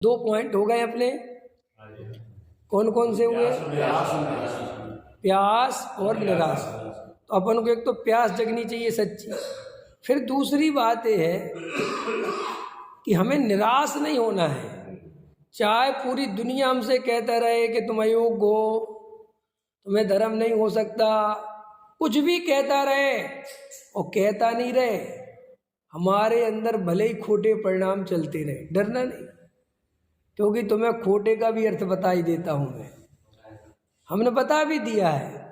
2 point हो गए अपने। कौन कौन से हुए? प्यास और निराश। तो अपन को एक तो प्यास जगनी चाहिए सच्ची। फिर दूसरी बात ये है कि हमें निराश नहीं होना है। चाहे पूरी दुनिया हमसे कहता रहे कि तुम अयोग्य हो, तुम्हें धर्म नहीं हो सकता, कुछ भी कहता रहे और कहता नहीं रहे, हमारे अंदर भले ही खोटे परिणाम चलते रहे, डरना नहीं। क्योंकि तुम्हें खोटे का भी अर्थ बता ही देता हूं मैं, हमने बता भी दिया है।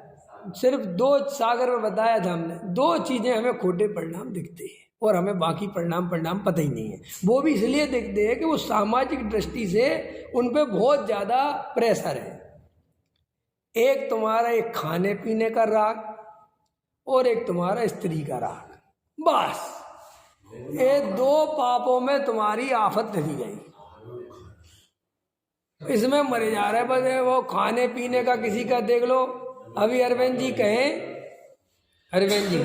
सिर्फ 2 सागर में बताया था हमने, 2 चीजें हमें खोटे परिणाम दिखते हैं और हमें बाकी परिणाम पता ही नहीं है। वो भी इसलिए दिखते हैं कि वो सामाजिक दृष्टि से उन पे बहुत ज्यादा प्रेशर है। एक तुम्हारा एक खाने पीने का राग और एक तुम्हारा स्त्री का राग, बस ये 2 पापों में तुम्हारी आफत लगी गई। इसमें मरे जा रहे बस। वो खाने पीने का किसी का देख लो, अभी अरविंद जी कहें, अरविंद जी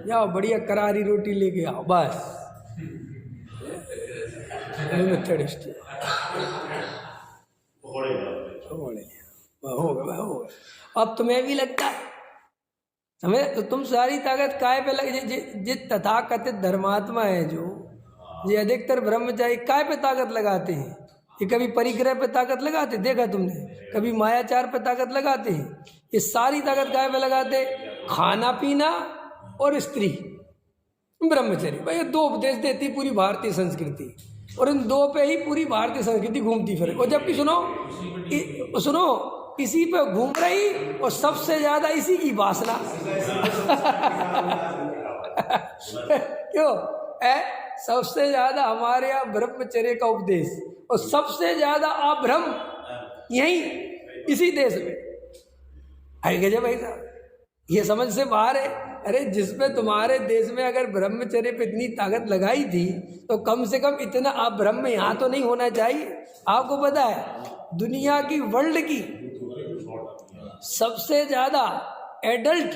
जाओ बढ़िया करारी रोटी लेके आओ, बस हो गया। अब तुम्हें भी लगता है समझ, तो तुम सारी ताकत काय पे लगे? जिस तथाकथित धर्मात्मा है जो ये अधिकतर ब्रह्मचारी काय पे ताकत लगाते हैं? ये कभी परिग्रह पे ताकत लगाते देखा तुमने? कभी मायाचार पे ताकत लगाते हैं? ये सारी ताकत काय पे लगाते? खाना पीना और स्त्री, ब्रह्मचर्य। भाई ये 2 उपदेश देती पूरी भारतीय संस्कृति, और इन 2 पे ही पूरी भारतीय संस्कृति घूमती फिरे। और जबकि सुनो इसी पे घूम रही, और सबसे ज्यादा इसी की वासना क्यों सबसे ज्यादा हमारे यहाँ ब्रह्मचर्य का उपदेश, और सबसे ज्यादा अभ्रम यही इसी देश में। गजब भाई साहब, ये समझ से बाहर है। अरे जिसमें तुम्हारे देश में अगर ब्रह्मचर्य पे इतनी ताकत लगाई थी, तो कम से कम इतना अभ्रम यहाँ तो नहीं होना चाहिए। आपको पता है दुनिया की, वर्ल्ड की सबसे ज्यादा एडल्ट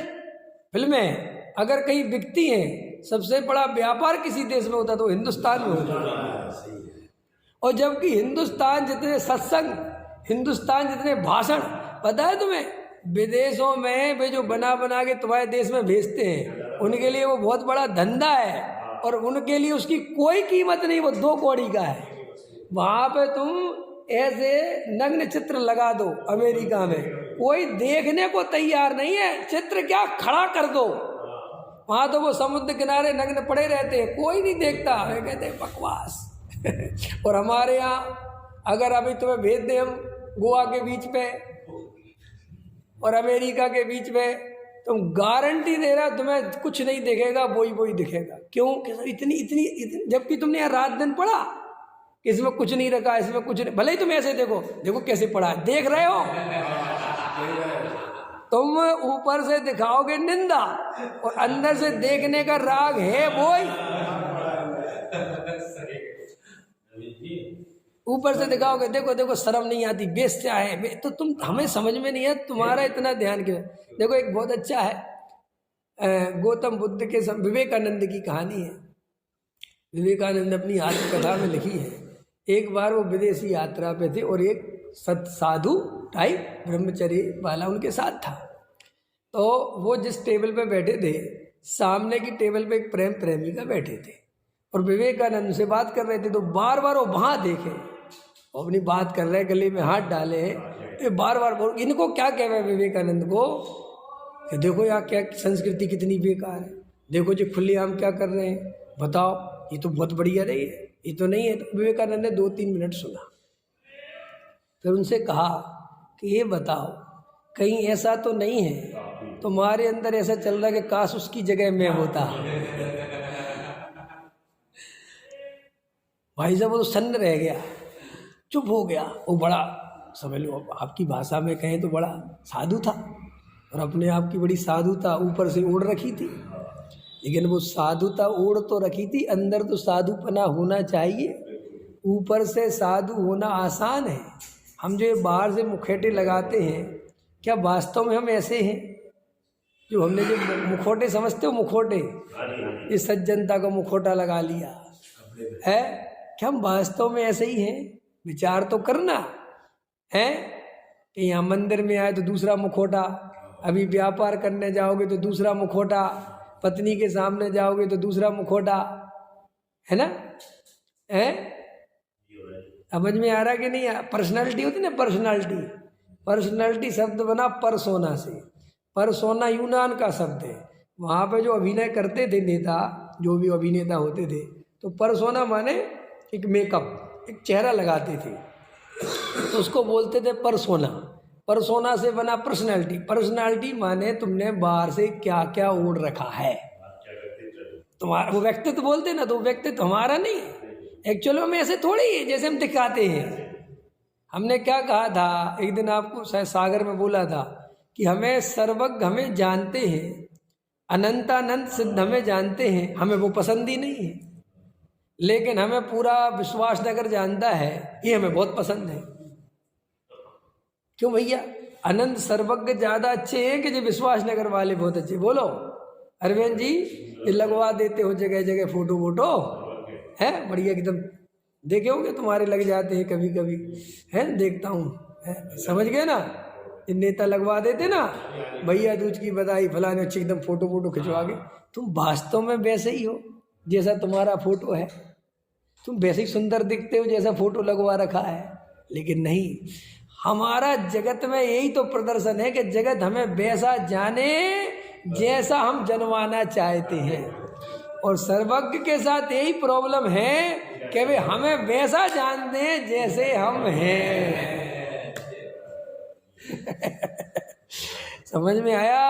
फिल्में अगर कहीं बिकती हैं, सबसे बड़ा व्यापार किसी देश में होता तो हिंदुस्तान में होता। और जबकि हिंदुस्तान जितने सत्संग, हिंदुस्तान जितने भाषण, पता है तुम्हें विदेशों में वे जो बना के तुम्हारे देश में भेजते हैं, उनके लिए वो बहुत बड़ा धंधा है, और उनके लिए उसकी कोई कीमत नहीं, वो 2 कौड़ी का है। वहां पे तुम ऐसे नग्न चित्र लगा दो, अमेरिका में कोई देखने को तैयार नहीं है, चित्र क्या खड़ा कर दो, वहां तो वो समुद्र किनारे नग्न पड़े रहते हैं, कोई नहीं देखता, वे कहते हैं बकवास। और हमारे यहाँ अगर अभी तुम्हें भेज दें हम गोवा के बीच पे और अमेरिका के बीच में, तुम गारंटी दे रहा तुम्हें कुछ नहीं दिखेगा, वही दिखेगा। क्यों? इतनी जबकि तुमने यहाँ रात दिन पढ़ा, इसमें कुछ नहीं रखा, इसमें कुछ नहीं, भले ही तुम ऐसे देखो कैसे पढ़ा है, देख रहे हो तुम ऊपर से दिखाओगे निंदा, और अंदर से देखने का राग है वही। ऊपर से दिखाओगे देखो शर्म नहीं आती, बेस्या है, तो तुम, हमें समझ में नहीं है तुम्हारा इतना ध्यान क्यों। देखो एक बहुत अच्छा है, गौतम बुद्ध के विवेकानंद की कहानी है। विवेकानंद अपनी आत्मकथा में लिखी है। एक बार वो विदेशी यात्रा पे थे और एक साधु टाइप ब्रह्मचर्य वाला उनके साथ था। तो वो जिस टेबल पे बैठे थे, सामने की टेबल पे एक प्रेम प्रेमिका बैठे थे और विवेकानंद से बात कर रहे थे। तो बार बार वो वहाँ देखे, अपनी बात कर रहे, गले में हाथ डाले, तो बार बार इनको क्या कह रहे विवेकानंद को कि देखो यार क्या संस्कृति कितनी बेकार है, देखो जी खुलेआम क्या कर रहे हैं, बताओ ये तो बहुत बढ़िया नहीं है, ये तो नहीं है। तो विवेकानंद ने 2-3 मिनट सुना, फिर उनसे कहा कि ये बताओ कहीं ऐसा तो नहीं है तुम्हारे अंदर ऐसा चल रहा है कि काश उसकी जगह मैं होता। भाई साहब वो तो सन्न रह गया, चुप हो गया। वो बड़ा, समझ लो आपकी भाषा में कहें तो बड़ा साधु था, और अपने आप की बड़ी साधुता ऊपर से ओढ़ रखी थी। लेकिन वो साधुता ओढ़ तो रखी थी, अंदर तो साधुपना होना चाहिए। ऊपर से साधु होना आसान है, हम जो बाहर से मुखेटे लगाते हैं, क्या वास्तव में हम ऐसे हैं? जो हमने जो मुखोटे समझते हो, मुखोटे, ये सज्जनता का मुखोटा लगा लिया है, क्या हम वास्तव में ऐसे ही हैं? विचार तो करना है कि यहाँ मंदिर में आए तो दूसरा मुखौटा, अभी व्यापार करने जाओगे तो दूसरा मुखौटा, पत्नी के सामने जाओगे तो दूसरा मुखौटा, है ना? है समझ में आ रहा कि नहीं? पर्सनालिटी होती ना, पर्सनालिटी, पर्सनालिटी शब्द बना परसोना से। परसोना यूनान का शब्द है। वहाँ पे जो अभिनय करते थे नेता, जो भी अभिनेता होते थे, तो परसोना माने एक मेकअप, एक चेहरा लगाते थे, तो उसको बोलते थे परसोना। परसोना से बना पर्सनालिटी। पर्सनालिटी माने तुमने बाहर से क्या क्या ओढ़ रखा है, तुम्हारा वो व्यक्तित्व बोलते ना, तो व्यक्तित्व हमारा नहीं है एक्चुअली में, ऐसे थोड़ी है जैसे हम दिखाते हैं। हमने क्या कहा था एक दिन, आपको शायद सागर में बोला था कि हमें सर्वज्ञ हमें जानते हैं, अनंतानंत सिद्ध हमें जानते हैं, हमें वो पसंद ही नहीं है, लेकिन हमें पूरा विश्वासनगर जानता है, ये हमें बहुत पसंद है। क्यों भैया? अनंत सर्वज्ञ ज़्यादा अच्छे हैं कि जो विश्वासनगर वाले बहुत अच्छे? बोलो अरविंद जी, ये लगवा देते हो जगह जगह फोटो वोटो, है बढ़िया एकदम, देखे होंगे तुम्हारे लग जाते हैं कभी कभी, है देखता हूँ, समझ गए ना? ये नेता लगवा देते ना, भैया दूज की बधाई फलाने, अच्छी एकदम फोटो वोटो खिंचवा के। तुम वास्तव में वैसे ही हो जैसा तुम्हारा फोटो है, तुम वैसे ही सुंदर दिखते हो जैसा फोटो लगवा रखा है, लेकिन नहीं। हमारा जगत में यही तो प्रदर्शन है कि जगत हमें वैसा जाने जैसा हम जनवाना चाहते हैं, और सर्वज्ञ के साथ यही प्रॉब्लम है कि वे हमें वैसा जानते हैं जैसे हम हैं। समझ में आया?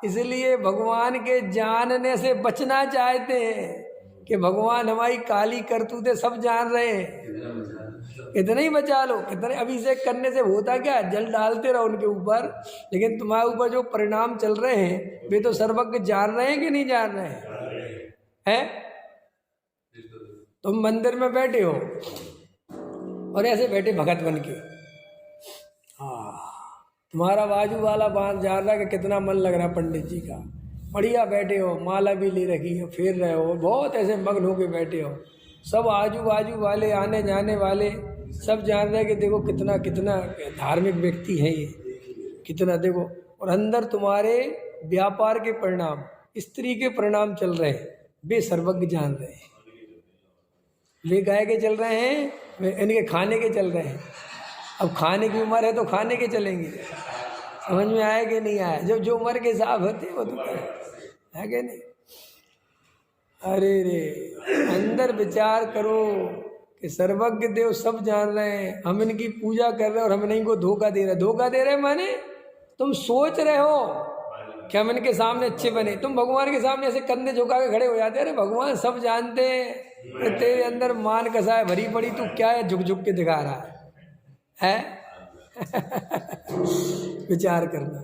इसलिए भगवान के जानने से बचना चाहते हैं कि भगवान हमारी काली करतूतें सब जान रहे हैं, इतना ही बचा लो। कितने अभिषेक करने से होता क्या, जल डालते रहो उनके ऊपर, लेकिन तुम्हारे ऊपर जो परिणाम चल रहे हैं वे तो सर्वज्ञ जान रहे हैं कि नहीं जान रहे हैं? तुम मंदिर में बैठे हो और ऐसे बैठे भगत बन के, तुम्हारा बाजू वाला जान रहा है कि कितना मन लग रहा है पंडित जी का, बढ़िया बैठे हो, माला भी ले रखी है, फेर रहे हो, बहुत ऐसे मग्न होके बैठे हो। सब आजू बाजू वाले, आने जाने वाले सब जान रहे हैं कि देखो कितना कितना धार्मिक व्यक्ति है ये, कितना देखो। और अंदर तुम्हारे व्यापार के परिणाम, स्त्री के परिणाम चल रहे हैं, वे सर्वज्ञ जान रहे हैं। वे गाय के चल रहे हैं, वे इनके खाने के चल रहे हैं। अब खाने की उम्र है तो खाने के चलेंगे। समझ में आया कि नहीं आया? जब जो उम्र के हिसाब होते हैं वो तो है कि नहीं? अरे रे, अंदर विचार करो कि सर्वज्ञ देव सब जान रहे हैं, हम इनकी पूजा कर रहे हैं और हम इनको धोखा दे रहे हैं। धोखा दे रहे हैं माने तुम सोच रहे हो कि हम इनके सामने अच्छे बने, तुम भगवान के सामने ऐसे कंधे झुका के खड़े हो जाते हैं। अरे भगवान सब जानते हैं, तेरे अंदर मान कसाय भरी पड़ी, तू क्या है झुक झुक के दिखा रहा है? विचार करना।